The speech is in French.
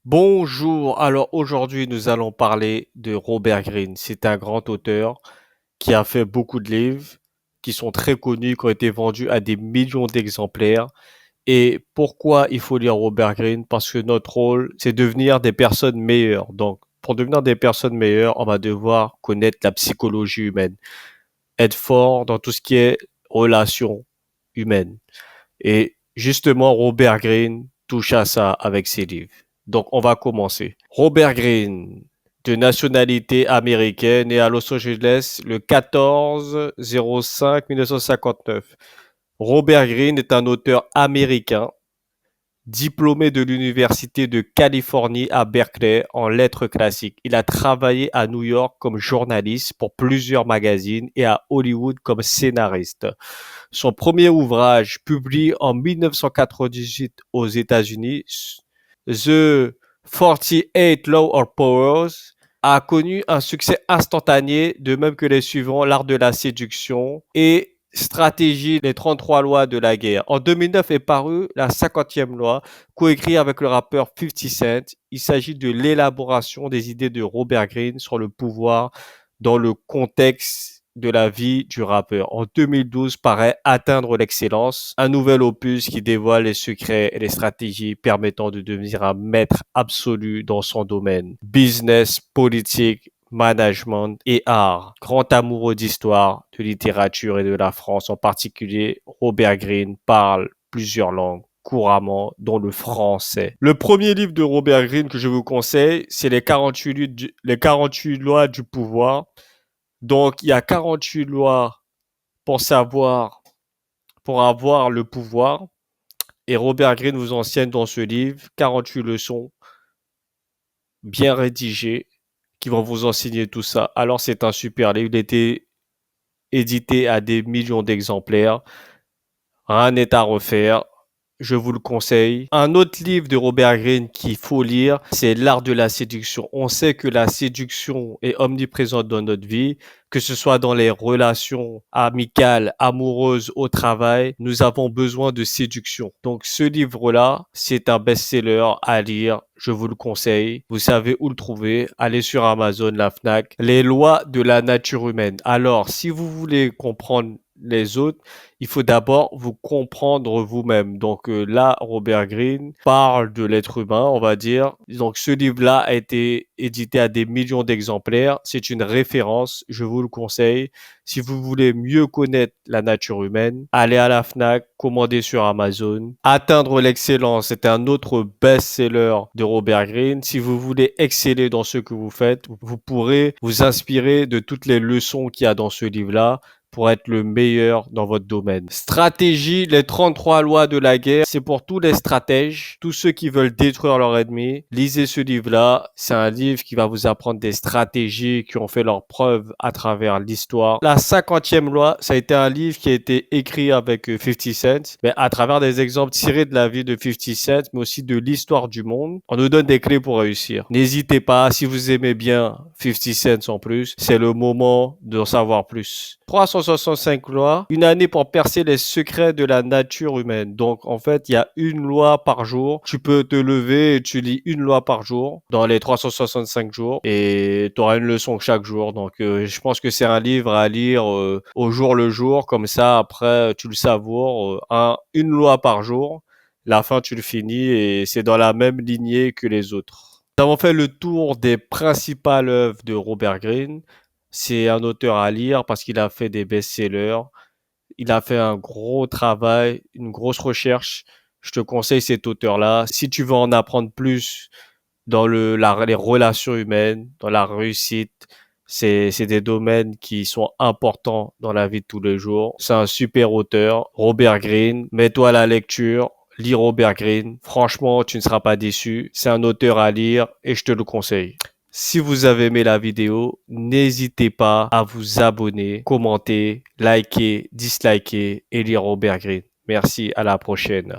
Bonjour, alors aujourd'hui nous allons parler de Robert Greene. C'est un grand auteur qui a fait beaucoup de livres qui sont très connus, qui ont été vendus à des millions d'exemplaires. Et pourquoi il faut lire Robert Greene? Parce que notre rôle, c'est devenir des personnes meilleures. Donc, pour devenir des personnes meilleures, on va devoir connaître la psychologie humaine, être fort dans tout ce qui est relations humaines. Et justement, Robert Greene touche à ça avec ses livres. Donc, on va commencer. Robert Greene, de nationalité américaine, né à Los Angeles le 14-05-1959. Robert Greene est un auteur américain, diplômé de l'Université de Californie à Berkeley en lettres classiques. Il a travaillé à New York comme journaliste pour plusieurs magazines et à Hollywood comme scénariste. Son premier ouvrage, publié en 1998 aux États-Unis, The 48 Laws of Power, a connu un succès instantané, de même que les suivants, L'art de la séduction et Stratégie, les 33 lois de la guerre. En 2009 est parue la 50e loi, coécrite avec le rappeur 50 Cent. Il s'agit de l'élaboration des idées de Robert Greene sur le pouvoir dans le contexte de la vie du rappeur. En 2012 paraît Atteindre l'excellence, un nouvel opus qui dévoile les secrets et les stratégies permettant de devenir un maître absolu dans son domaine. Business, politique, management et art. Grand amoureux d'histoire, de littérature et de la France en particulier, Robert Greene parle plusieurs langues couramment, dont le français. Le premier livre de Robert Greene que je vous conseille, c'est les 48 lois du pouvoir. Donc, il y a 48 lois pour savoir, pour avoir le pouvoir. Et Robert Greene vous enseigne dans ce livre 48 leçons bien rédigées qui vont vous enseigner tout ça. Alors, c'est un super livre. Il a été édité à des millions d'exemplaires. Rien n'est à refaire. Je vous le conseille. Un autre livre de Robert Greene qu'il faut lire, c'est L'art de la séduction. On sait que la séduction est omniprésente dans notre vie, que ce soit dans les relations amicales, amoureuses, au travail, nous avons besoin de séduction. Donc ce livre-là, c'est un best-seller à lire. Je vous le conseille. Vous savez où le trouver. Allez sur Amazon, la Fnac. Les lois de la nature humaine. Alors, si vous voulez comprendre les autres, il faut d'abord vous comprendre vous-même. Donc là, Robert Greene parle de l'être humain, on va dire. Donc ce livre-là a été édité à des millions d'exemplaires. C'est une référence, je vous le conseille. Si vous voulez mieux connaître la nature humaine, allez à la Fnac, commandez sur Amazon. Atteindre l'excellence, c'est un autre best-seller de Robert Greene. Si vous voulez exceller dans ce que vous faites, vous pourrez vous inspirer de toutes les leçons qu'il y a dans ce livre-là pour être le meilleur dans votre domaine. Stratégie, les 33 lois de la guerre, c'est pour tous les stratèges, tous ceux qui veulent détruire leur ennemi. Lisez ce livre-là. C'est un livre qui va vous apprendre des stratégies qui ont fait leur preuve à travers l'histoire. La 50e loi, ça a été un livre qui a été écrit avec 50 Cent, mais à travers des exemples tirés de la vie de 50 Cent, mais aussi de l'histoire du monde. On nous donne des clés pour réussir. N'hésitez pas, si vous aimez bien 50 Cent en plus, c'est le moment d'en savoir plus. 365 lois, une année pour percer les secrets de la nature humaine. Donc, en fait, il y a une loi par jour. Tu peux te lever et tu lis une loi par jour dans les 365 jours et tu auras une leçon chaque jour. Donc, je pense que c'est un livre à lire au jour le jour. Comme ça, après, tu le savoures. Une loi par jour. La fin, tu le finis et c'est dans la même lignée que les autres. Nous avons fait le tour des principales œuvres de Robert Greene. C'est un auteur à lire parce qu'il a fait des best-sellers. Il a fait un gros travail, une grosse recherche. Je te conseille cet auteur-là. Si tu veux en apprendre plus dans les relations humaines, dans la réussite, c'est des domaines qui sont importants dans la vie de tous les jours. C'est un super auteur, Robert Greene. Mets-toi à la lecture. Lis Robert Greene. Franchement, tu ne seras pas déçu. C'est un auteur à lire et je te le conseille. Si vous avez aimé la vidéo, n'hésitez pas à vous abonner, commenter, liker, disliker et lire Robert Greene. Merci, à la prochaine.